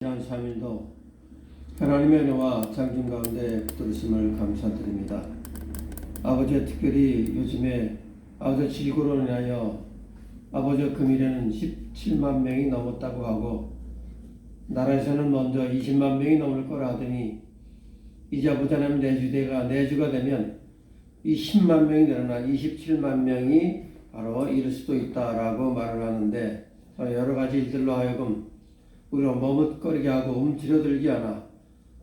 지난 3일도 하나님의 은혜와 장중 가운데 들으심을 감사드립니다. 아버지, 특별히 요즘에 아버지 질고로 인하여 아버지 금일에는 17만 명이 넘었다고 하고 나라에서는 먼저 20만 명이 넘을 거라 하더니 이제 아버지 하나님 내주가 되면 이 10만 명이 늘어나 27만 명이 바로 이룰 수도 있다라고 말을 하는데, 여러 가지 일들로 하여금 우리가 머뭇거리게 하고 움츠러들게 하나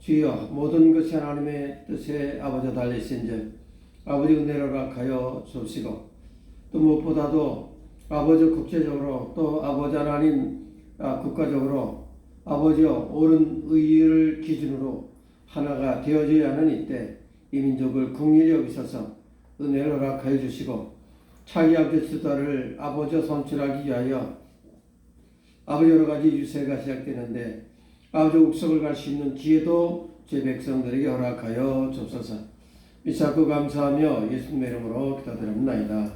주여 모든 것이 하나님의 뜻에 아버지 달려있은즉 아버지 은혜로 락하여 주시고, 또 무엇보다도 아버지 국제적으로 또 아버지 하나님 국가적으로 아버지여 옳은 의를 기준으로 하나가 되어져야 하는 이때 이 민족을 긍휼히 여기셔서 은혜로 락하여 주시고, 차기 아버지 수다를 아버지와 선출하기 위하여 아버지 여러 가지 유세가 시작되는데 아버지 옥석을 갈 수 있는 기회도 제 백성들에게 허락하여 주옵소서. 믿사고 감사하며 예수님의 이름으로 기도드립나이다.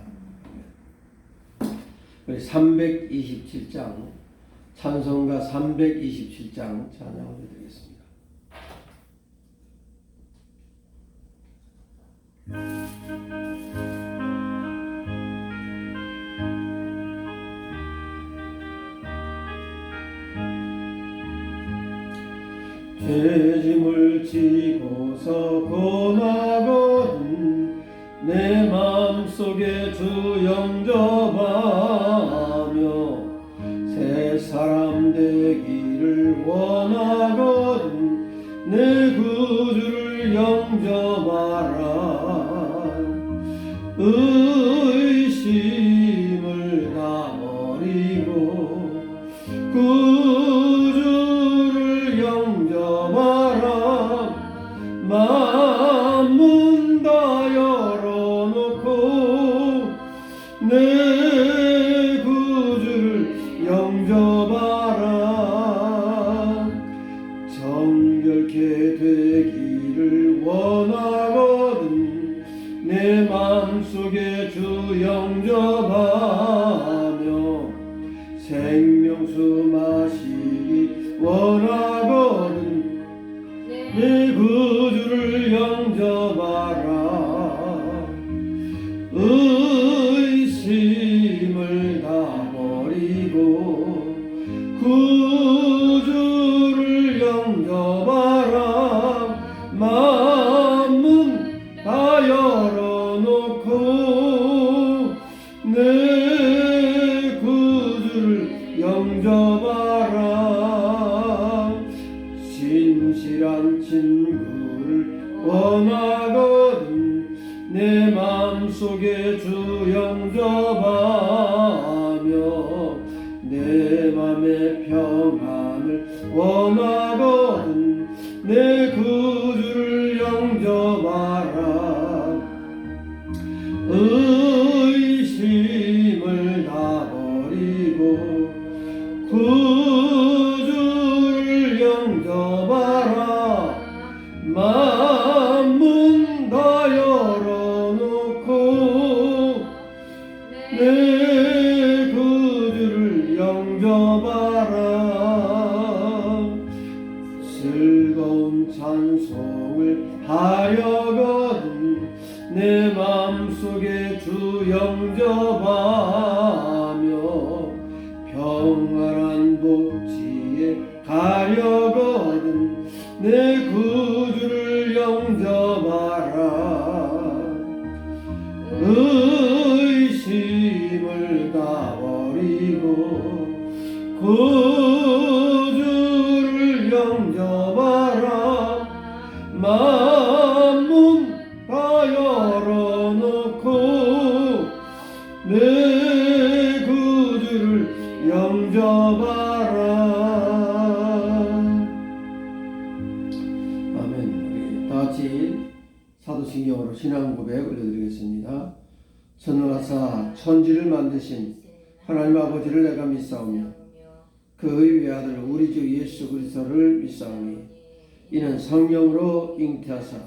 327장 찬송가 327장 찬양을 드리겠습니다. 죄짐을 지고서 고나거든 내 마음속에 주 영접하며 새 사람 되기를 원하거든 내 구주를 영접하라. 의심을 다 버리고 구주를 영접하라. 마음문 다 열어놓고 내 구주를 영접하라. 정결케 되기를 원하거든 내 마음속에 주 영접하며 생명수 마시기 원하거든 내 구주를 영접하라. 의심을 다 버리고 구주를 영접하라. 마음은 다 열어놓고 내 구주를 영접하라. 진실한 친구를 원하거든 내 마음속에 주 영접하며 내 맘의 평안을 원하거든 내 구주를 영접하라. 의심을 다 버리고 구주를 영접하라. 마음문 다 열어놓고 내 구주를 영접하라. 즐거운 찬송을 하려거든 내 마음속에 주 영접하며 평안한 복지에 가려거든 내 구주를 영접하라. 의심을 다 버리고 구주를 영접하라. 마음문 다 열어놓고 내 구주를 영접하라. 아멘. 우리 다같이 사도신경으로 신앙 고백 올려드리겠습니다. 전능하사 천지를 만드신 하나님 아버지를 내가 믿사오며 그의 외아들 우리 주 예수 그리스도를 믿사오니 이는 성령으로 잉태하사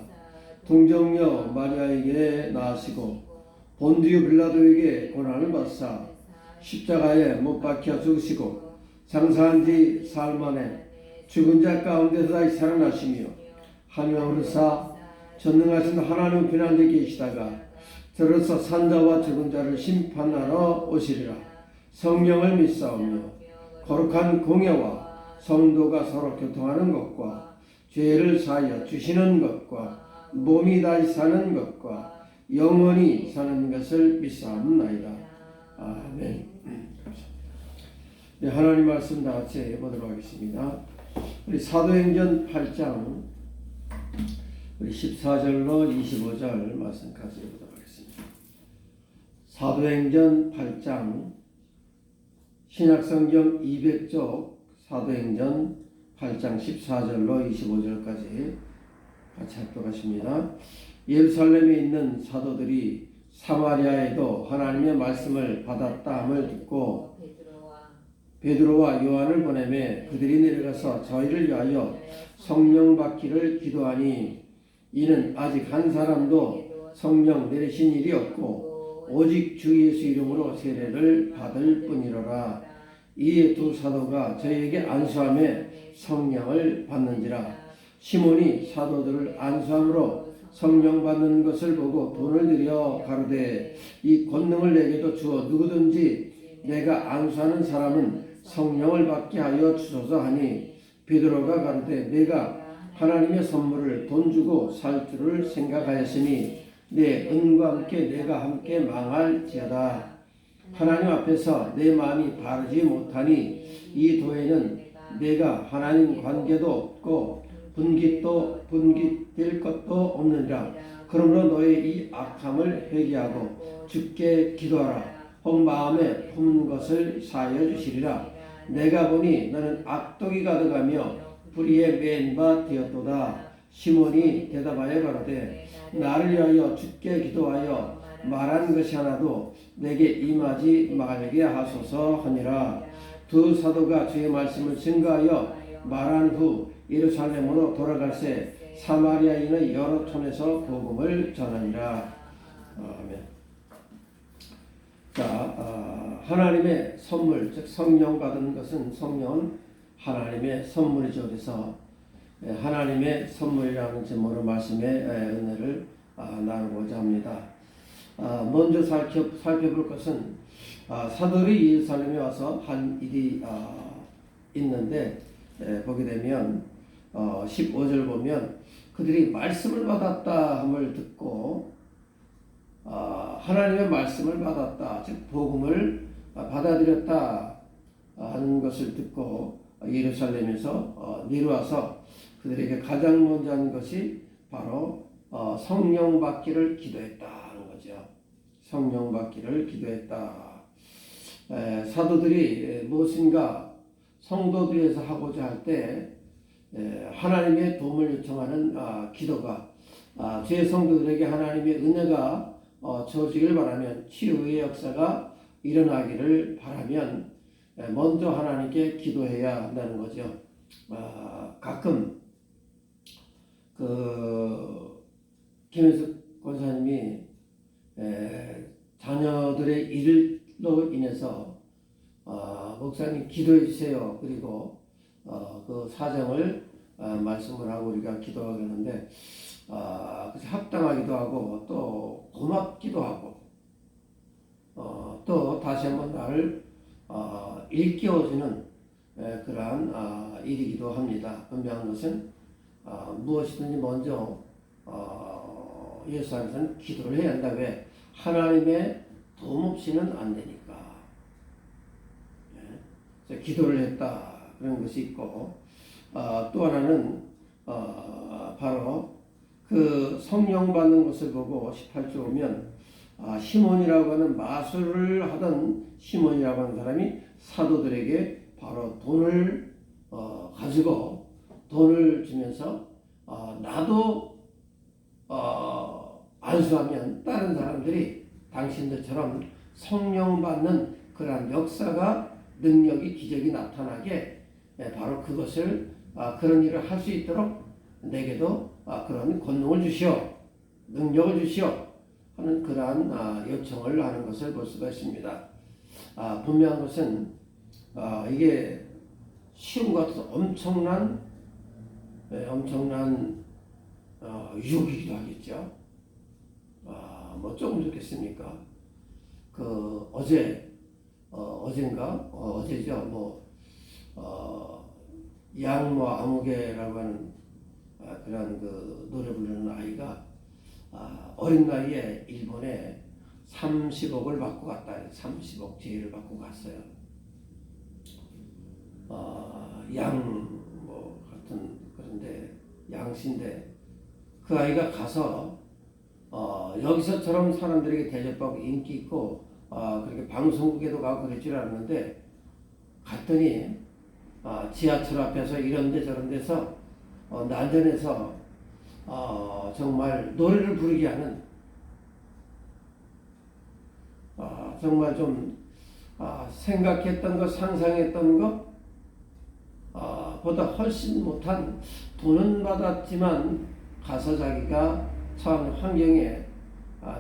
동정녀 마리아에게 나으시고 본디오 빌라도에게 고난을 받사 십자가에 못 박혀 죽으시고 장사한 지 사흘 만에 죽은 자 가운데서 다시 살아나시며 하늘으로사 전능하신 하나님 비난자 계시다가 들어서 산자와 죽은 자를 심판하러 오시리라. 성령을 믿사오며 거룩한 공예와 성도가 서로 교통하는 것과 죄를 사하여 주시는 것과 몸이 다시 사는 것과 영원히 사는 것을 믿사옵나이다. 아멘. 네, 하나님 말씀 다 같이 보도록 하겠습니다. 우리 사도행전 8장 우리 14절로 25절 말씀까지 보도록 하겠습니다. 사도행전 8장 신약성경 200쪽 사도행전 8장 14절로 25절까지 같이 합독하십니다. 예루살렘에 있는 사도들이 사마리아에도 하나님의 말씀을 받았다함을 듣고 베드로와 요한을 보내매 그들이 내려가서 저희를 위하여 성령 받기를 기도하니 이는 아직 한 사람도 성령 내리신 일이 없고 오직 주 예수 이름으로 세례를 받을 뿐이로라. 이에 두 사도가 저희에게 안수함에 성령을 받는지라. 시몬이 사도들을 안수함으로 성령 받는 것을 보고 돈을 들여 가로되 이 권능을 내게도 주어 누구든지 내가 안수하는 사람은 성령을 받게 하여 주소서 하니 베드로가 가로되 내가 하나님의 선물을 돈 주고 살 줄을 생각하였으니 내 은과 함께 내가 함께 망할지어다. 하나님 앞에서 내 마음이 바르지 못하니 이 도에는 내가 하나님 관계도 없고 분깃될 것도 없느니라. 그러므로 너의 이 악함을 회개하고 주께 기도하라. 혹 마음에 품은 것을 사하여 주시리라. 내가 보니 너는 악독이 가득하며 불의에 맨 바 되었도다. 시몬이 대답하여 가로되 나를 위하여 주께 기도하여 말한 것이 하나도 내게 임하지 말게 하소서 하니라. 두 사도가 주의 말씀을 증거하여 말한 후 예루살렘으로 돌아갈새 사마리아인의 여러 촌에서 복음을 전하니라. 아멘. 자, 하나님의 선물, 즉 성령 받은 것은 성령은 하나님의 선물이죠. 그래서 하나님의 선물이라는 제목으로 말씀의 은혜를 나누고자 합니다. 먼저 살펴볼 것은 사도들이 예루살렘에 와서 한 일이 있는데 보게 되면 15절 보면 그들이 말씀을 받았다 함을 듣고 하나님의 말씀을 받았다, 즉 복음을 받아들였다 하는 것을 듣고 예루살렘에서 내려와서 그들에게 가장 먼저 한 것이 바로 성령 받기를 기도했다 하는 거죠. 성령 받기를 기도했다. 사도들이 무엇인가 성도들 위해서 하고자 할 때 하나님의 도움을 요청하는 기도가 제 성도들에게 하나님의 은혜가 주어지길 바라면 치유의 역사가 일어나기를 바라면 먼저 하나님께 기도해야 한다는 거죠. 가끔 김혜숙 권사님이 자녀들의 일로 인해서 목사님 기도해 주세요. 그리고 그 사정을 말씀을 하고 우리가 기도하게 하는데 합당하기도 하고 또 고맙기도 하고 또 다시 한번 나를 일깨워주는 그러한 일이기도 합니다. 분명한 것은 무엇이든지 먼저 예수 안에서는 기도를 해야 한다. 왜? 하나님의 도움 없이는 안 되니까. 기도를 했다 그런 것이 있고 또 하나는 바로 그 성령 받는 것을 보고 18절 보면 시몬이라고 하는 마술을 하던 시몬이라고 하는 사람이 사도들에게 바로 돈을 가지고 돈을 주면서 나도 안수하면 다른 사람들이 당신들처럼 성령 받는 그러한 역사가 능력이 기적이 나타나게 바로 그것을 그런 일을 할 수 있도록 내게도 그런 권능을 주시오, 능력을 주시오 하는 그러한 요청을 하는 것을 볼 수가 있습니다. 분명한 것은 이게 쉬운 것 같아서 엄청난 유혹이기도 하겠죠. 뭐 조금 좋겠습니까? 그 어제죠. 양모 아무개라고 하는 그런 그 노래 부르는 아이가 어린 나이에 일본에 30억을 받고 갔다. 30억 제의를 받고 갔어요. 같은 그런데 양씨인데 그 아이가 가서 여기서처럼 사람들에게 대접받고 인기 있고 그렇게 방송국에도 가고 그럴 줄 알았는데 갔더니 지하철 앞에서 이런데 저런데서 난전해서 정말 노래를 부르게 하는 정말 좀 생각했던 것 상상했던 것 보다 훨씬 못한 돈은 받았지만 가서 자기가 처한 환경에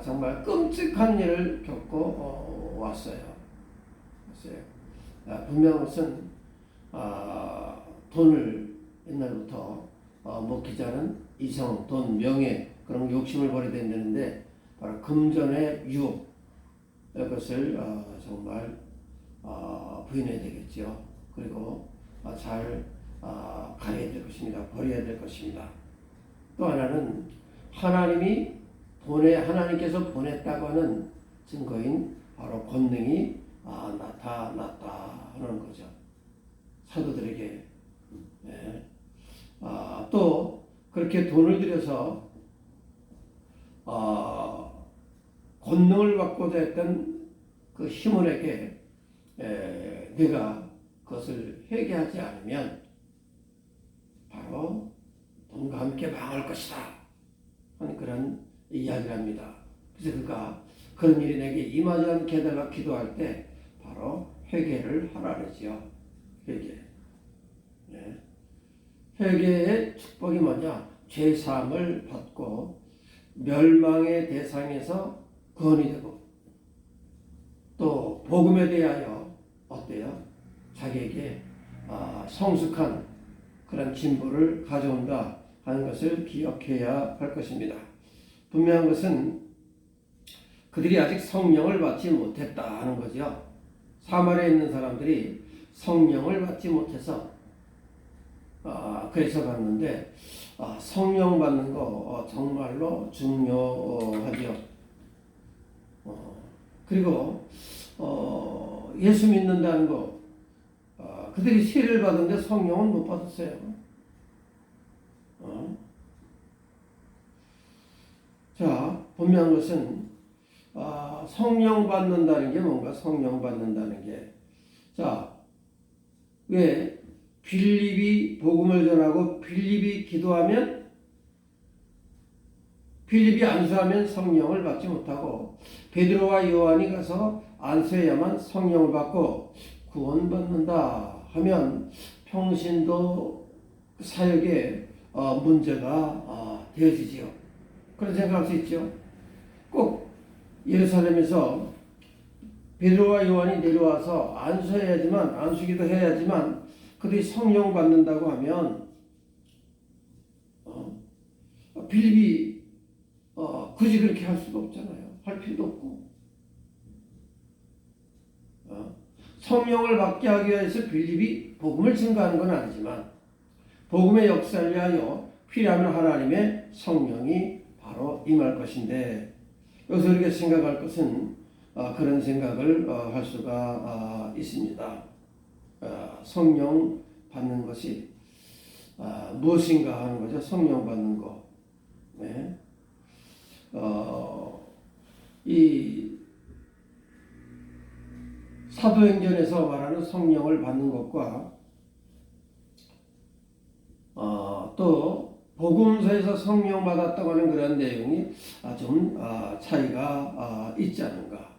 정말 끔찍한 일을 겪고 왔어요. 분명한 것은 돈을 옛날부터 먹히자는 이성, 돈, 명예 그런 욕심을 버려야 된다는데 바로 금전의 유혹 이것을 정말 부인해야 되겠죠. 그리고 잘 가려야 될 것입니다. 버려야 될 것입니다. 또 하나는 하나님께서 보냈다고 하는 증거인 바로 권능이 나타났다 하는 거죠. 사도들에게. 네. 또 그렇게 돈을 들여서 권능을 받고자 했던 그 시몬에게 내가 그것을 회개하지 않으면 바로 돈과 함께 망할 것이다 하는 그런 이야기를 합니다. 그래서 그가 그런 일이 내게 임하지 않게 해달라 기도할 때 바로 회개를 하라 그러지요. 회개. 네. 회개의 축복이 뭐냐? 죄사함을 받고 멸망의 대상에서 구원이 되고 또 복음에 대하여 어때요? 자기에게 성숙한 그런 진보를 가져온다 하는 것을 기억해야 할 것입니다. 분명한 것은 그들이 아직 성령을 받지 못했다 하는 거죠. 사마리아에 있는 사람들이 성령을 받지 못해서 그래서 갔는데 성령 받는 거 정말로 중요하죠. 그리고 예수 믿는다는 거 그들이 세례를 받았는데 성령은 못 받았어요. 자, 분명한 것은 성령 받는다는 게 뭔가? 성령 받는다는 게 왜 빌립이 복음을 전하고 빌립이 기도하면 빌립이 안수하면 성령을 받지 못하고 베드로와 요한이 가서 안수해야만 성령을 받고 구원받는다 하면 평신도 사역에 문제가 되어지지요. 그런 생각할 수 있죠. 꼭 예루살렘에서 베드로와 요한이 내려와서 안수기도 해야지만 그들이 성령 받는다고 하면 빌립이 굳이 그렇게 할 수가 없잖아요. 할 필요도 없고 성령을 받게 하기 위해서 빌립이 복음을 증거하는 건 아니지만 복음의 역사를 위하여 필요하면 하나님의 성령이 바로 임할 것인데 여기서 우리가 생각할 것은 그런 생각을 할 수가 있습니다. 성령 받는 것이 무엇인가 하는 거죠. 성령 받는 거. 네. 이 사도행전에서 말하는 성령을 받는 것과 또 복음서에서 성령 받았다고 하는 그런 내용이 좀 차이가 있지 않은가.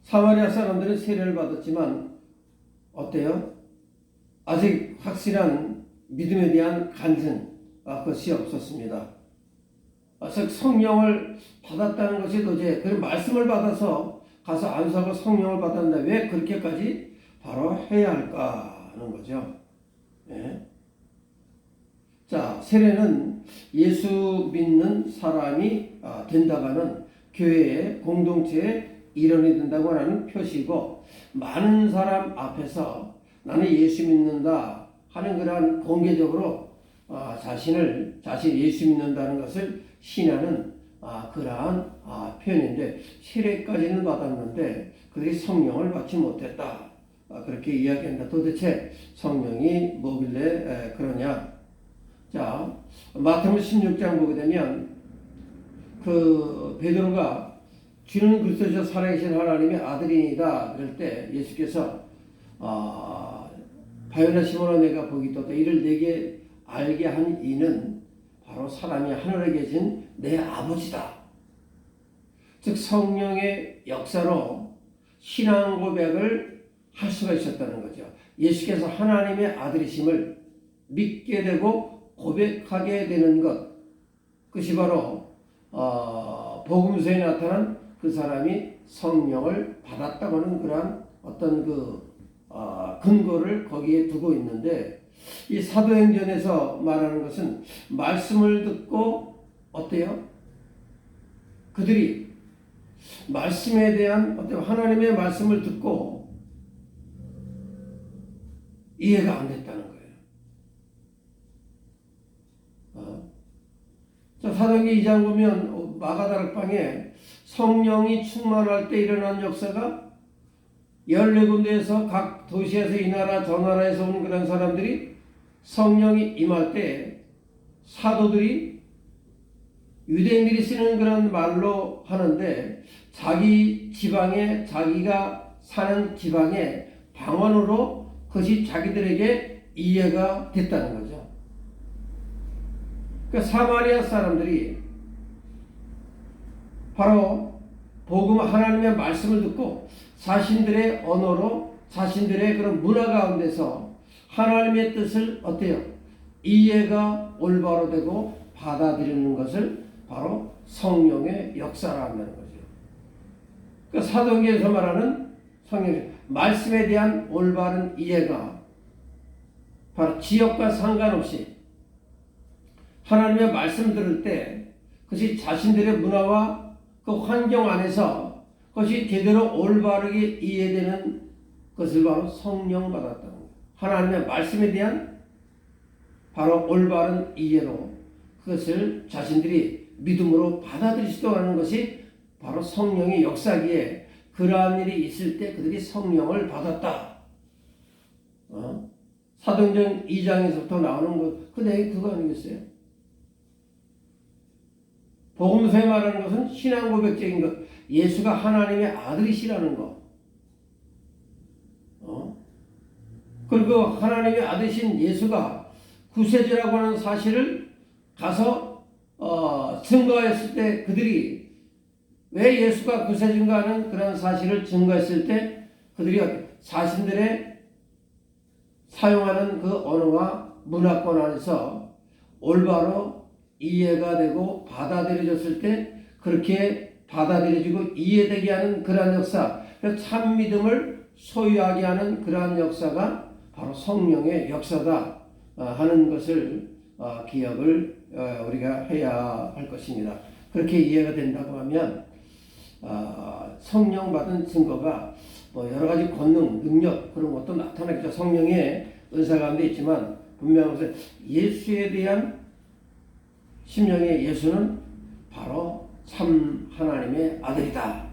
사마리아 사람들은 세례를 받았지만 어때요? 아직 확실한 믿음에 대한 간증 그것이 없었습니다. 즉 성령을 받았다는 것이 도저히 그런 말씀을 받아서 가서 안수하고 성령을 받았는데 왜 그렇게까지 바로 해야 할까 하는 거죠. 예. 자, 세례는 예수 믿는 사람이 된다가는 교회의 공동체의 일원이 된다고 하는 표시고, 많은 사람 앞에서 나는 예수 믿는다 하는 그러한 공개적으로 자신 예수 믿는다는 것을 신하는 그러한 표현인데, 세례까지는 받았는데 그들이 성령을 받지 못했다, 그렇게 이야기한다. 도대체 성령이 뭐길래 그러냐? 자, 마태복음 16장 보게 되면 그 베드로가 주는 그리스도시요 살아계신 하나님의 아들이다 그럴 때 예수께서 바요나 시몬아 내가 복이 있도다 이를 내게 알게 한 이는 바로 사람이 하늘에 계신 내 아버지다. 즉 성령의 역사로 신앙 고백을 할 수가 있었다는 거죠. 예수께서 하나님의 아들이심을 믿게 되고 고백하게 되는 것, 그것이 바로 복음서에 나타난 그 사람이 성령을 받았다고 하는 그러한 어떤 근거를 거기에 두고 있는데, 이 사도행전에서 말하는 것은 말씀을 듣고 어때요? 그들이 말씀에 대한 어떤 하나님의 말씀을 듣고 이해가 안 됐다는 거예요. 자, 사도행전 2장 보면 마가다락방에 성령이 충만할 때 일어난 역사가 14군데에서 각 도시에서 이 나라 저 나라에서 온 그런 사람들이 성령이 임할 때 사도들이 유대인들이 쓰는 그런 말로 하는데, 자기 지방에, 자기가 사는 지방의 방언으로 그것이 자기들에게 이해가 됐다는 거죠. 그러니까 사마리아 사람들이 바로 복음 하나님의 말씀을 듣고 자신들의 언어로 자신들의 그런 문화 가운데서 하나님의 뜻을 어때요? 이해가 올바로 되고 받아들이는 것을 바로 성령의 역사라 한다는 거죠. 그러니까 사도행전에서 말하는 성령의 말씀에 대한 올바른 이해가 바로 지역과 상관없이 하나님의 말씀 들을 때 그것이 자신들의 문화와 그 환경 안에서 그것이 제대로 올바르게 이해되는 것을 바로 성령 받았다는 거예요. 하나님의 말씀에 대한 바로 올바른 이해로 그것을 자신들이 믿음으로 받아들일 수 있는 것이 바로 성령의 역사기에, 그러한 일이 있을 때 그들이 성령을 받았다. 사도행전 2장에서부터 나오는 것, 그 내용이 그거 아니겠어요? 복음서에 말하는 것은 신앙 고백적인 것, 예수가 하나님의 아들이시라는 것. 그리고 하나님의 아들이신 예수가 구세주라고 하는 사실을 가서 증거했을 때, 그들이 왜 예수가 구세주인가 하는 그런 사실을 증거했을 때 그들이 자신들의 사용하는 그 언어와 문화권 안에서 올바로 이해가 되고 받아들여졌을 때 그렇게 받아들여지고 이해되게 하는 그러한 역사, 참 믿음을 소유하게 하는 그러한 역사가 바로 성령의 역사다 하는 것을 기억을 우리가 해야 할 것입니다. 그렇게 이해가 된다고 하면 성령 받은 증거가 여러 가지 권능, 능력 그런 것도 나타나겠죠. 성령의 은사 가운데 있지만 분명히 예수에 대한 심령의 예수는 바로 참 하나님의 아들이다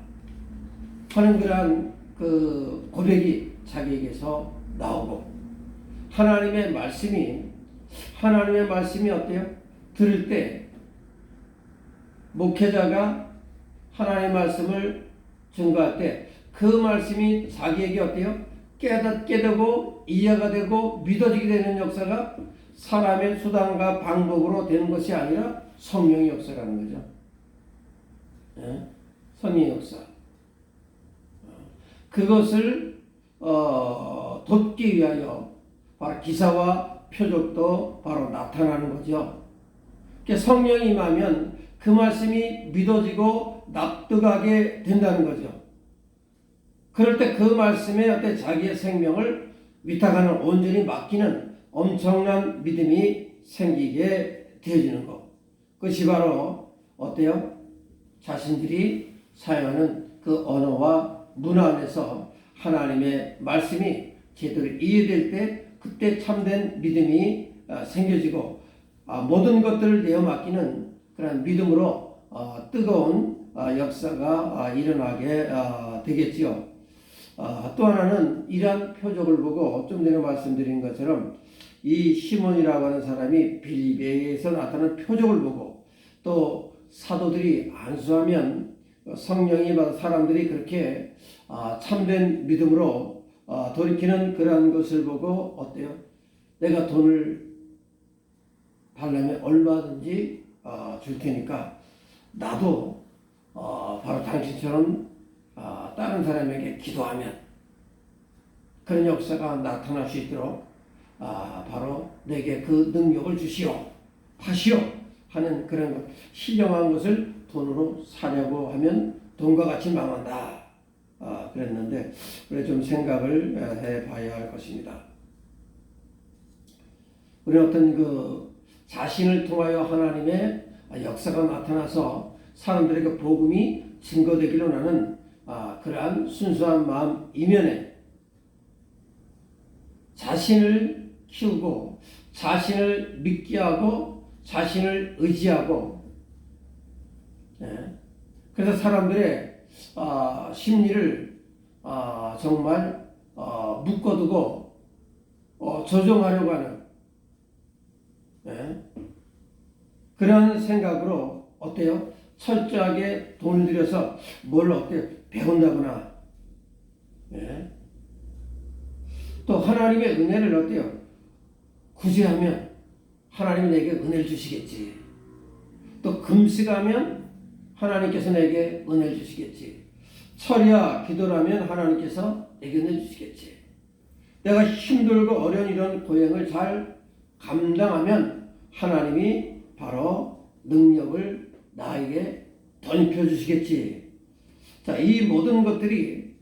하는 그러한 그 고백이 자기에게서 나오고, 하나님의 말씀이 어때요? 들을 때 목회자가 하나님의 말씀을 증거할 때 그 말씀이 자기에게 어때요? 깨닫게 되고 이해가 되고 믿어지게 되는 역사가 사람의 수단과 방법으로 되는 것이 아니라 성령의 역사라는 거죠. 네? 성령의 역사. 그것을 돕기 위하여 바로 기사와 표적도 바로 나타나는 거죠. 그러니까 성령이 임하면 그 말씀이 믿어지고 납득하게 된다는 거죠. 그럴 때 그 말씀에 어때 자기의 생명을 위탁하는 온전히 맡기는 엄청난 믿음이 생기게 되어지는 것. 그것이 바로 어때요? 자신들이 사용하는 그 언어와 문화 안에서 하나님의 말씀이 제대로 이해될 때 그때 참된 믿음이 생겨지고 모든 것들을 내어 맡기는 그런 믿음으로 뜨거운 역사가 일어나게 되겠지요. 또 하나는 이러한 표적을 보고 좀 전에 말씀드린 것처럼 이 시몬이라고 하는 사람이 빌립에서 나타난 표적을 보고 또 사도들이 안수하면 성령이 받은 사람들이 그렇게 참된 믿음으로 돌이키는 그러한 것을 보고 어때요? 내가 돈을 달라면 얼마든지 줄 테니까 나도 바로 당신처럼 다른 사람에게 기도하면 그런 역사가 나타날 수 있도록 바로 내게 그 능력을 주시오 하시오 하는 그런 것, 신령한 것을 돈으로 사려고 하면 돈과 같이 망한다 그랬는데 그래 좀 생각을 해봐야 할 것입니다. 우리는 어떤 그 자신을 통하여 하나님의 역사가 나타나서 사람들에게 복음이 증거되기로 나는 그러한 순수한 마음 이면에 자신을 키우고 자신을 믿게 하고 자신을 의지하고 그래서 사람들의 심리를 정말 묶어두고 조종하려고 하는 그런 생각으로 어때요? 철저하게 돈을 들여서 뭘 어때요? 배운다거나 또 하나님의 은혜를 어때요? 구제하면 하나님이 내게 은혜를 주시겠지. 또 금식하면 하나님께서 내게 은혜를 주시겠지. 철야 기도라면 하나님께서 내게 은혜를 주시겠지. 내가 힘들고 어려운 이런 고행을 잘 감당하면 하나님이 바로 능력을 나에게 던져 주시겠지. 자, 이 모든 것들이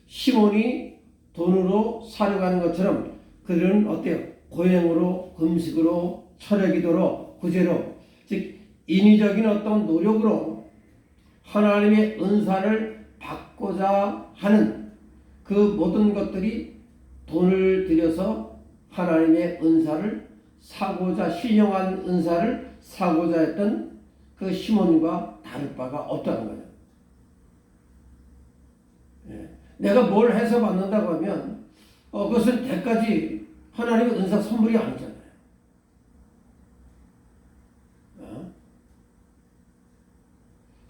시몬이 돈으로 사려고 하는 것처럼 그들은 어때요? 고행으로, 금식으로, 철야 기도로, 구제로, 즉 인위적인 어떤 노력으로 하나님의 은사를 받고자 하는 그 모든 것들이 돈을 들여서 하나님의 은사를 사고자, 신령한 은사를 사고자 했던 그 시몬과 다를 바가 없다는 거예요. 내가 뭘 해서 받는다고 하면 그것은 대까지 하나님의 은사 선물이 아니잖아요.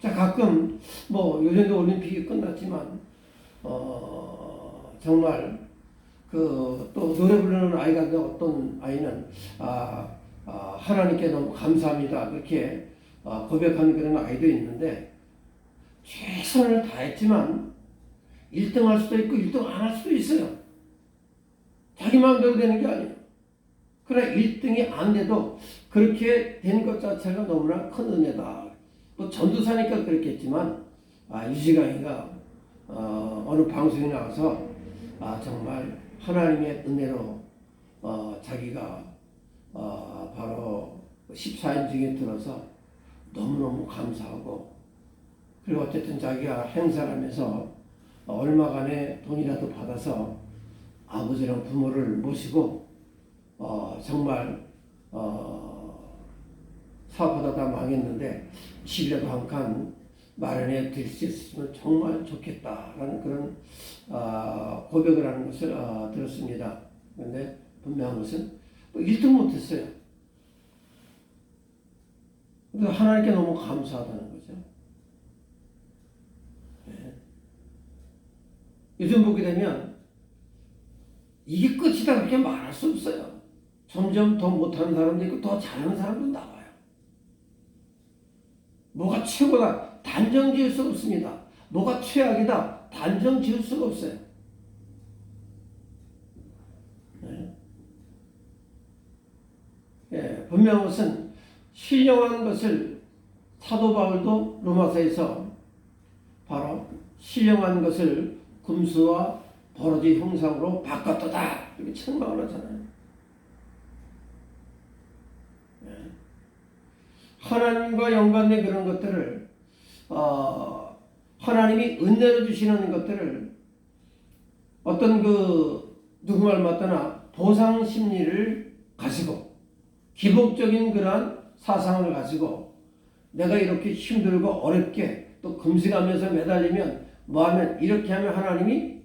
자, 가끔 요즘도 올림픽이 끝났지만 정말 또 노래 부르는 아이가 어떤 아이는 하나님께 너무 감사합니다 그렇게 고백하는 그런 아이도 있는데 최선을 다했지만 1등 할 수도 있고 1등 안 할 수도 있어요. 자기 마음대로 되는 게 아니에요. 그러나 1등이 안 돼도 그렇게 된 것 자체가 너무나 큰 은혜다. 또 전도사니까 그렇겠지만 유지강이가 어느 방송에 나와서 정말 하나님의 은혜로 자기가 바로 14인 중에 들어서 너무너무 감사하고 그리고 어쨌든 자기가 행사를 하면서 얼마간의 돈이라도 받아서 아버지랑 부모를 모시고 정말 사업하다 다 망했는데 집이라도 한 칸 마련해 드릴 수 있으면 정말 좋겠다라는 그런 고백을 하는 것을 들었습니다. 그런데 분명한 것은 1등 못했어요. 근데 하나님께 너무 감사하다는 거죠. 요즘 보게 되면 이게 끝이다 그렇게 말할 수 없어요. 점점 더 못하는 사람도 있고 더 잘하는 사람도 나와요. 뭐가 최고다 단정 지을 수 없습니다. 뭐가 최악이다 단정 지을 수가 없어요. 분명한 것은 신령한 것을 사도 바울도 로마서에서 바로 신령한 것을 금수와 버러지 형상으로 바꿨도다 이렇게 책망을 하잖아요. 하나님과 연관된 그런 것들을 하나님이 은혜로 주시는 것들을 어떤 누구 말 맞거나 보상 심리를 가지고 기복적인 그러한 사상을 가지고 내가 이렇게 힘들고 어렵게 또 금식하면서 매달리면 뭐하면 이렇게 하면 하나님이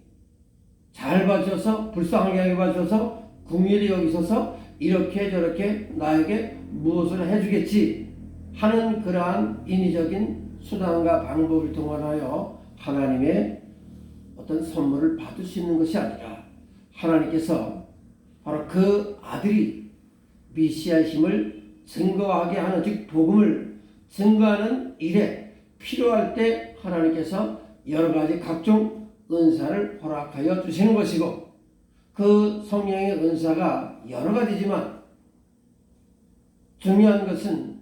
잘 봐줘서 불쌍하게 하게 봐줘서 긍휼히 여기셔서 이렇게 저렇게 나에게 무엇을 해주겠지 하는 그러한 인위적인 수단과 방법을 동원하여 하나님의 어떤 선물을 받을 수 있는 것이 아니라 하나님께서 바로 그 아들이 메시아심을 증거하게 하는 즉 복음을 증거하는 일에 필요할 때 하나님께서 여러 가지 각종 은사를 허락하여 주시는 것이고 그 성령의 은사가 여러 가지지만 중요한 것은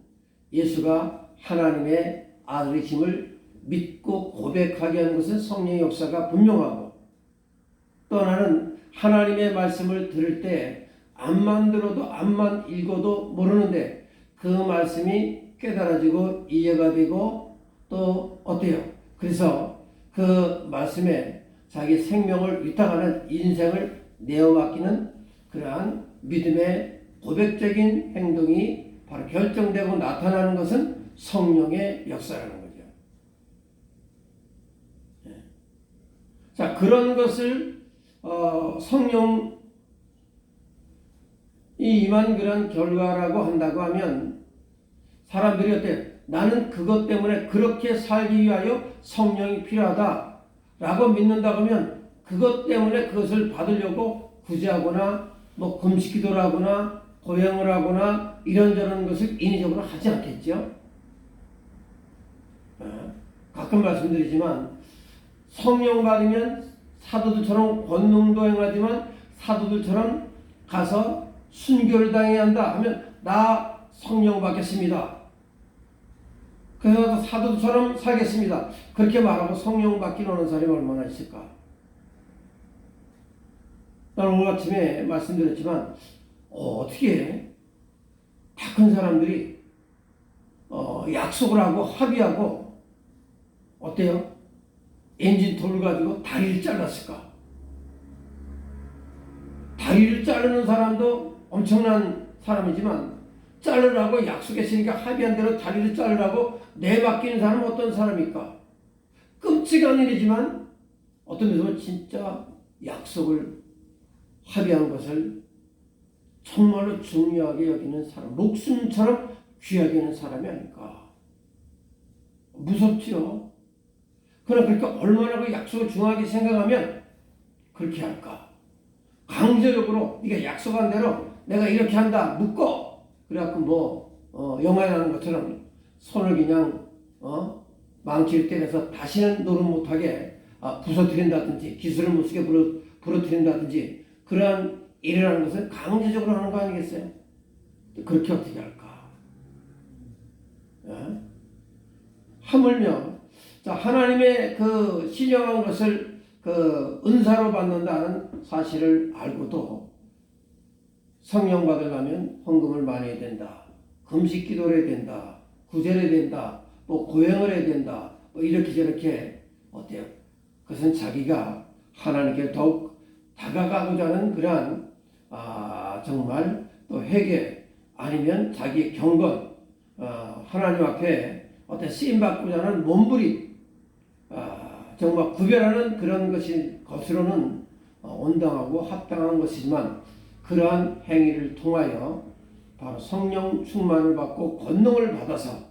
예수가 하나님의 아들이심을 믿고 고백하게 하는 것은 성령의 역사가 분명하고 또 하나는 하나님의 말씀을 들을 때 암만 들어도 암만 읽어도 모르는데 그 말씀이 깨달아지고 이해가 되고 또 어때요? 그래서 그 말씀에 자기 생명을 위탁하는 인생을 내어 맡기는 그러한 믿음의 고백적인 행동이 바로 결정되고 나타나는 것은 성령의 역사라는 거죠. 자, 그런 것을 성령이 임한 그런 결과라고 한다고 하면 사람들이 어때? 나는 그것 때문에 그렇게 살기 위하여 성령이 필요하다라고 믿는다고 하면 그것 때문에 그것을 받으려고 구제하거나 뭐 금식기도를 하거나 고행을 하거나 이런저런 것을 인위적으로 하지 않겠죠. 가끔 말씀드리지만 성령 받으면 사도들처럼 권능도 행하지만 사도들처럼 가서 순교를 당해야 한다 하면 나 성령 받겠습니다. 그래서 사도들처럼 살겠습니다. 그렇게 말하고 성령 받기로 하는 사람이 얼마나 있을까? 나는 오늘 아침에 말씀드렸지만 어떻게 다 큰 사람들이 약속을 하고 합의하고 어때요? 엔진 돌 가지고 다리를 잘랐을까? 다리를 자르는 사람도 엄청난 사람이지만 자르라고 약속했으니까 합의한 대로 다리를 자르라고 내맡기는 사람은 어떤 사람일까? 끔찍한 일이지만 어떤 데서 진짜 약속을 합의한 것을 정말로 중요하게 여기는 사람, 목숨처럼 귀하게 여기는 사람이 아닐까? 무섭지요? 그러나 그렇게 얼마나 그 약속을 중요하게 생각하면 그렇게 할까? 강제적으로 네가 약속한 대로 내가 이렇게 한다 묶어 그래갖고 영화에 나오는 것처럼 손을 그냥 망치를 때려서 다시는 노릇 못하게 부서뜨린다든지 기술을 못쓰게 부러뜨린다든지 그러한 일이라는 것은 강제적으로 하는 거 아니겠어요? 그렇게 어떻게 할까? 하물며 자, 하나님의 그 신령한 것을 그 은사로 받는다는 사실을 알고도 성령 받으려면 헌금을 많이 해야 된다. 금식 기도를 해야 된다. 구제를 해야 된다. 뭐 고행을 해야 된다. 뭐 이렇게 저렇게 어때요? 그것은 자기가 하나님께 더욱 다가가고자 하는 그러한 정말 또 회개 아니면 자기 경건 하나님 앞에 어떤 쓰임받고자 하는 몸부림 정말 구별하는 그런 것으로는 온당하고 합당한 것이지만 그러한 행위를 통하여 바로 성령 충만을 받고 권능을 받아서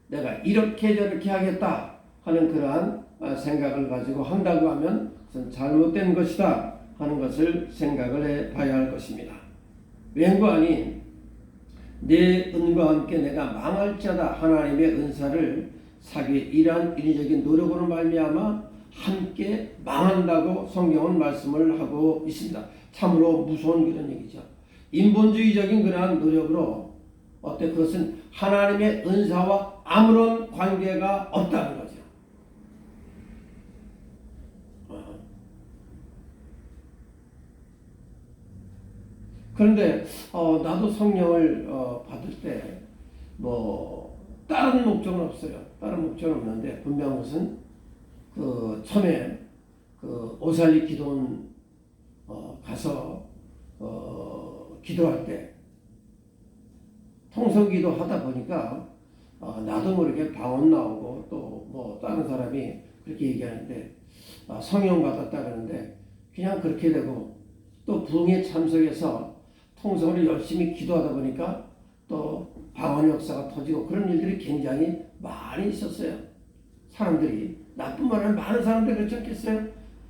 내가 이렇게 저렇게 하겠다 하는 그러한 생각을 가지고 한다고 하면 그것은 잘못된 것이다 하는 것을 생각을 해봐야 할 것입니다. 왠고 아니 내 은과 함께 내가 망할지어다 하나님의 은사를 사기 이러한 인위적인 노력으로 말미암아 함께 망한다고 성경은 말씀을 하고 있습니다. 참으로 무서운 그런 얘기죠. 인본주의적인 그러한 노력으로 그것은 하나님의 은사와 아무런 관계가 없다는 거죠. 그런데 나도 성령을 받을 때 뭐 다른 목적은 없어요. 다른 목적은 없는데 분명한 것은 그 처음에 그 오살리 기도원 가서 기도할 때 통성기도 하다 보니까 나도 모르게 방언 나오고 또 뭐 다른 사람이 그렇게 얘기하는데 성령 받았다 그러는데 그냥 그렇게 되고 또 부흥에 참석해서 통성으로 열심히 기도하다 보니까 또 방언 역사가 터지고 그런 일들이 굉장히 많이 있었어요. 사람들이 나뿐만 아니라 많은 사람들이 그렇지 않겠어요?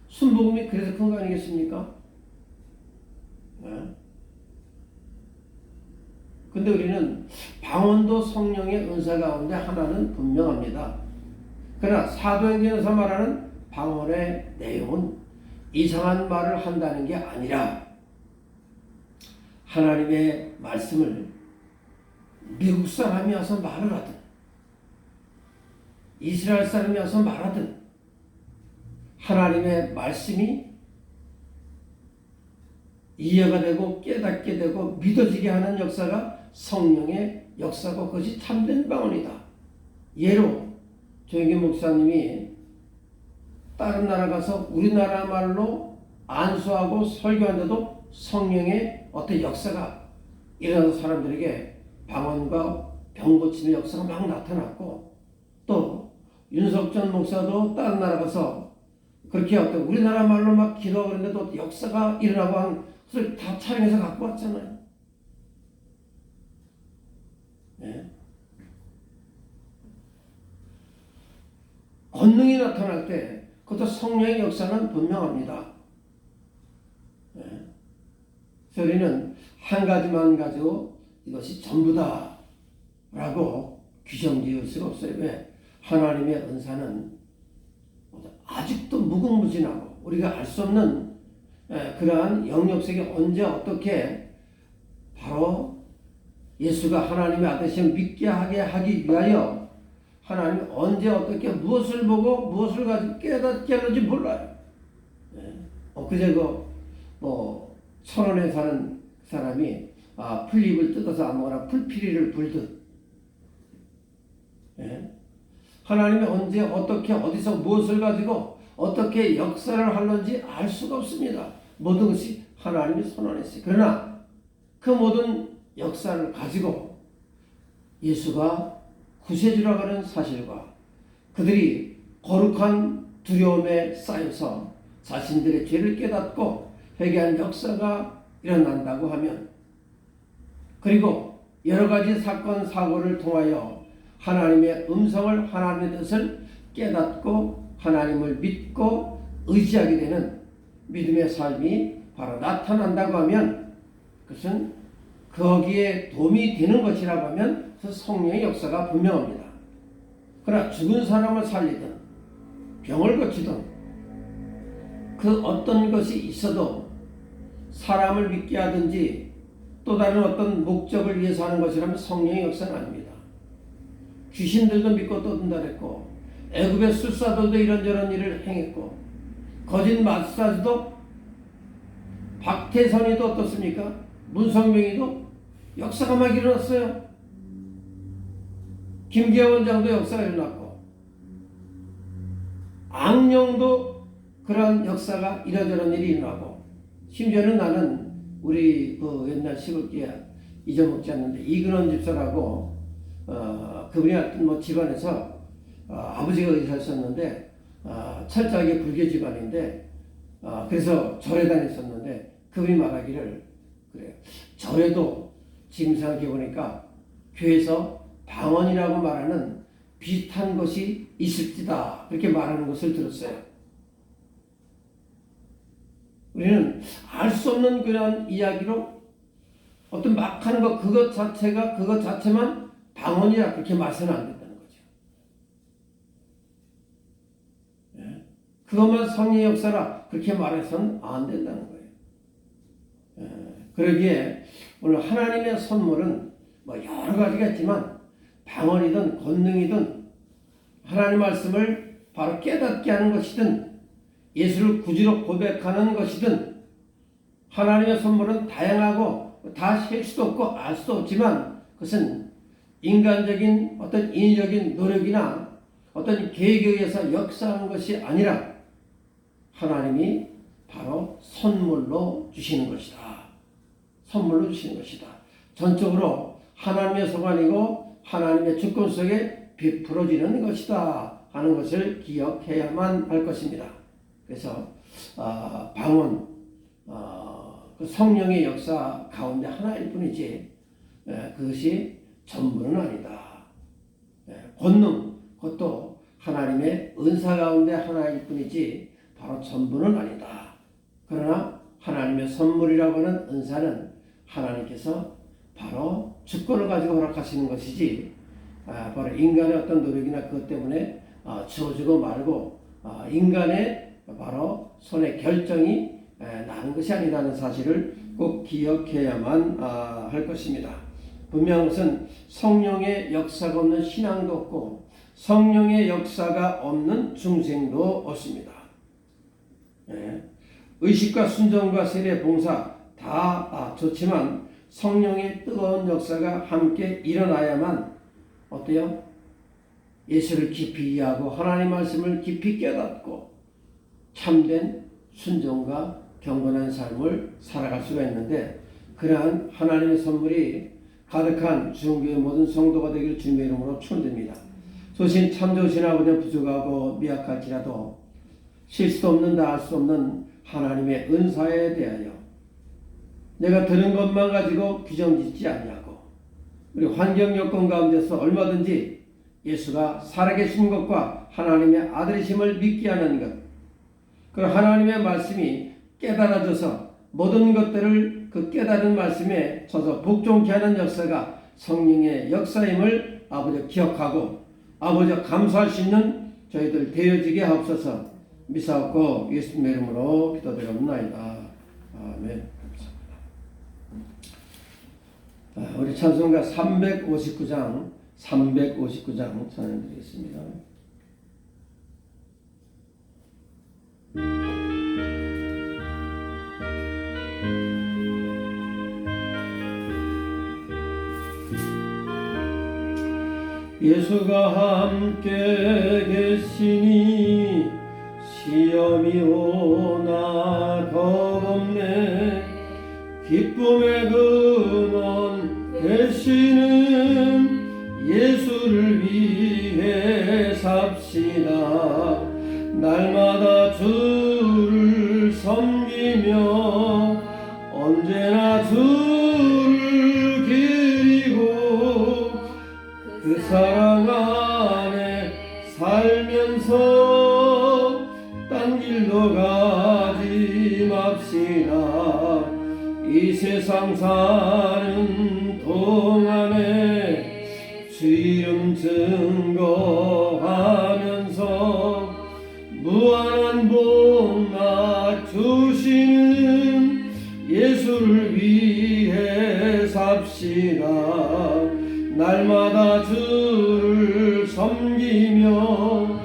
순복음이 그래서 큰 거 아니겠습니까? 근데 우리는 방언도 성령의 은사 가운데 하나는 분명합니다. 그러나 사도행전에서 말하는 방언의 내용은 이상한 말을 한다는 게 아니라 하나님의 말씀을 미국 사람이 와서 말을 하든 이스라엘 사람이 와서 말하든 하나님의 말씀이 이해가 되고 깨닫게 되고 믿어지게 하는 역사가 성령의 역사고 그것이 참된 방언이다. 예로 조영기 목사님이 다른 나라 가서 우리나라 말로 안수하고 설교하는데도 성령의 어떤 역사가 일어나서 사람들에게 방언과 병 고침의 역사가 막 나타났고 또 윤석전 목사도 다른 나라 가서 그렇게 어떤 우리나라 말로 막 기도하고 그러는데도 역사가 일어나고 한 그걸 다 촬영해서 갖고 왔잖아요. 네. 권능이 나타날 때 그것도 성령의 역사는 분명합니다. 네. 그래서 우리는 한 가지만 가지고 이것이 전부다 라고 규정 지을 수가 없어요. 왜? 하나님의 은사는 아직도 무궁무진하고 우리가 알 수 없는 그러한 영역 속에 언제 어떻게 바로 예수가 하나님의 아들이심을 믿게 하게 하기 위하여 하나님이 언제 어떻게 무엇을 보고 무엇을 가지고 깨닫게 하는지 몰라요. 그제 뭐 천원에 사는 사람이 풀잎을 뜯어서 아무거나 풀피리를 불듯 하나님이 언제 어떻게 어디서 무엇을 가지고 어떻게 역사를 하는지 알 수가 없습니다. 모든 것이 하나님이 손안에 있어요. 그러나 그 모든 역사를 가지고 예수가 구세주라고 하는 사실과 그들이 거룩한 두려움에 쌓여서 자신들의 죄를 깨닫고 회개한 역사가 일어난다고 하면 그리고 여러 가지 사건 사고를 통하여 하나님의 음성을 하나님의 뜻을 깨닫고 하나님을 믿고 의지하게 되는 믿음의 삶이 바로 나타난다고 하면 그것은 거기에 도움이 되는 것이라고 하면 그 성령의 역사가 분명합니다. 그러나 죽은 사람을 살리든 병을 고치든 그 어떤 것이 있어도 사람을 믿게 하든지 또 다른 어떤 목적을 위해서 하는 것이라면 성령의 역사는 아닙니다. 귀신들도 믿고 떠든다 그랬고 애굽의 술사들도 이런저런 일을 행했고 거짓 마사지도 박태선이도 어떻습니까? 문성명이도 역사가 막 일어났어요. 김기하 원장도 역사가 일어났고 악령도 그런 역사가 이런저런 일이 일어나고 심지어는 나는 우리 그 옛날 시골기야 잊어먹지 않는데 이근원 집사라고 그분이 하여튼 뭐 집안에서 아버지가 의사였었는데 철저하게 불교 집안인데 그래서 절에 다녔었는데 그분이 말하기를 그래요. 절에도 지금 생각해 보니까 교회에서 방언이라고 말하는 비슷한 것이 있을지다 그렇게 말하는 것을 들었어요. 우리는 알 수 없는 그런 이야기로 어떤 막 하는 것 그것 자체만 방언이라 그렇게 말해서는 안 된다는 거죠. 그것만 성령의 역사라 그렇게 말해서는 안 된다는 거예요. 그러기에 오늘 하나님의 선물은 뭐 여러 가지가 있지만 방언이든 권능이든 하나님 말씀을 바로 깨닫게 하는 것이든 예수를 구주로 고백하는 것이든 하나님의 선물은 다양하고 다 셀 수도 없고 알 수도 없지만 그것은 인간적인 어떤 인위적인 노력이나 어떤 계획에 의해서 역사하는 것이 아니라 하나님이 바로 선물로 주시는 것이다. 선물로 주시는 것이다. 전적으로 하나님의 소관이고 하나님의 주권 속에 베풀어지는 것이다 하는 것을 기억해야만 할 것입니다. 그래서 방언, 그 성령의 역사 가운데 하나일 뿐이지 그것이 전부는 아니다. 권능, 그것도 하나님의 은사 가운데 하나일 뿐이지 바로 전부는 아니다. 그러나 하나님의 선물이라고 하는 은사는 하나님께서 바로 주권을 가지고 허락하시는 것이지 바로 인간의 어떤 노력이나 그것 때문에 주어지고 말고 인간의 바로 손의 결정이 나는 것이 아니라는 사실을 꼭 기억해야만 할 것입니다. 분명한 것은 성령의 역사가 없는 신앙도 없고 성령의 역사가 없는 중생도 없습니다. 의식과 순종과 세례 봉사 다 좋지만 성령의 뜨거운 역사가 함께 일어나야만 어때요? 예수를 깊이 이해하고 하나님 말씀을 깊이 깨닫고 참된 순종과 경건한 삶을 살아갈 수가 있는데 그러한 하나님의 선물이 가득한 중교의 모든 성도가 되기를 주님의 이름으로 축원드립니다. 소신 참 좋으신 아버지는 부족하고 미약할지라도 실수도 없는 다 알 수 없는 하나님의 은사에 대하여 내가 들은 것만 가지고 규정짓지 아니하고 우리 환경 여건 가운데서 얼마든지 예수가 살아계신 것과 하나님의 아들이심을 믿게 하는 것, 그 하나님의 말씀이 깨달아져서 모든 것들을 그 깨달은 말씀에 서서 복종케 하는 역사가 성령의 역사임을 아버지 기억하고 아버지 감사할 수 있는 저희들 되어지게 하옵소서. 미사옵고 예수님의 이름으로 기도드리옵나이다. 아멘. 감사합니다. 우리 찬송가 359장 찬양드리겠습니다. 예수가 함께 계시니 시험이 오나 겁없네. 기쁨의 근원 되시는 예수를 위해 삽시다. 날마다 주를 섬기며 언제나 주를 기리고 그 사랑 안에 살면서 딴 길로 가지 맙시다. 이 세상 사는 동안에 주 이름 증거하면서 무한한 복락 주시는 예수를 위해 삽시다. 날마다 주를 섬기며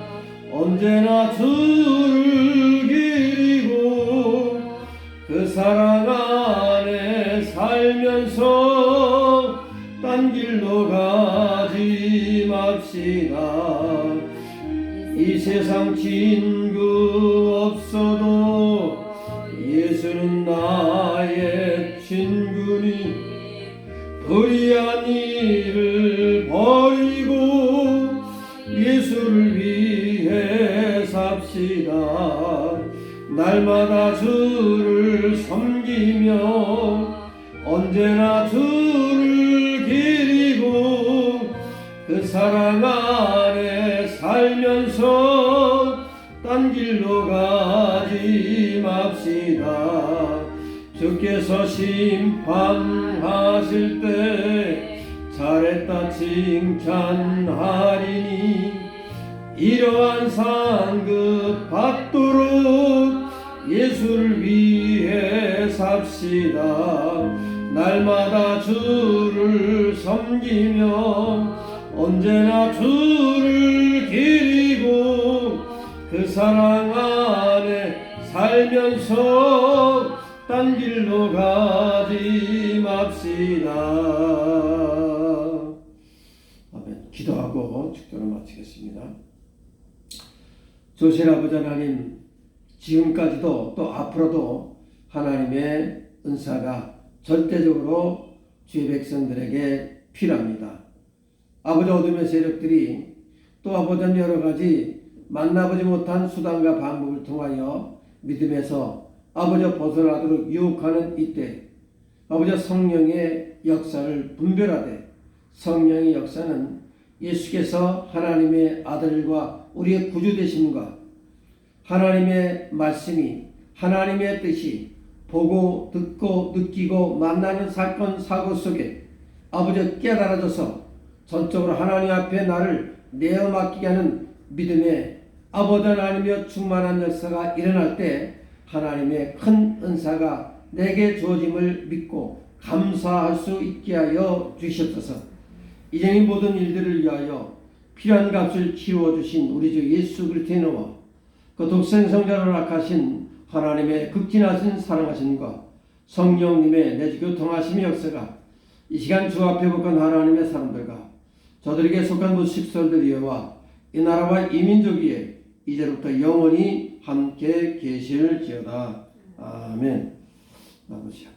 언제나 주를 기리고 그 사랑 안에 살면서 딴 길로 가지 맙시다. 이 세상 친구 없어도 예수는 나의 친구니 불의한 일을 버리고 예수를 위해 삽시다. 날마다 주를 섬기며 언제나 주를 기리고 그 사랑 안에 살면서 딴 길로 가지 맙시다. 주께서 심판하실 때 잘했다 칭찬하리니 이러한 상급 받도록 예수를 위해 삽시다. 날마다 주를 섬기며 언제나 주를 기리고 그 사랑 안에 살면서 딴 딴 길로 가지 맙시다. 아멘. 기도하고 축도를 마치겠습니다. 조신 아버지 하나님, 지금까지도 또 앞으로도 하나님의 은사가 절대적으로 주의 백성들에게 필요합니다. 아버지, 어둠의 세력들이 또 아버지 여러 가지 만나보지 못한 수단과 방법을 통하여 믿음에서 아버지 벗어나도록 유혹하는 이때 아버지 성령의 역사를 분별하되, 성령의 역사는 예수께서 하나님의 아들과 우리의 구주 되심과 하나님의 말씀이, 하나님의 뜻이 보고 듣고 느끼고 만나는 사건 사고 속에 아버지 깨달아져서 전적으로 하나님 앞에 나를 내어 맡기게 하는 믿음의 아버지 하나님이여 충만한 역사가 일어날 때 하나님의 큰 은사가 내게 주어짐을 믿고 감사할 수 있게 하여 주시옵소서. 이전의 모든 일들을 위하여 필요한 값을 치루어 주신 우리 주 예수 그리스도의 이름으로 그 독생성자로 낙하신 하나님의 극진하신 사랑하심과 성령님의 내주 교통하심의 역사가 이 시간 주 앞에 복한 하나님의 사람들과 저들에게 속한 그 식솔들 위에와 이 나라와 이 민족 위에 이제부터 영원히 함께 계실지어다. 아멘. 아버지,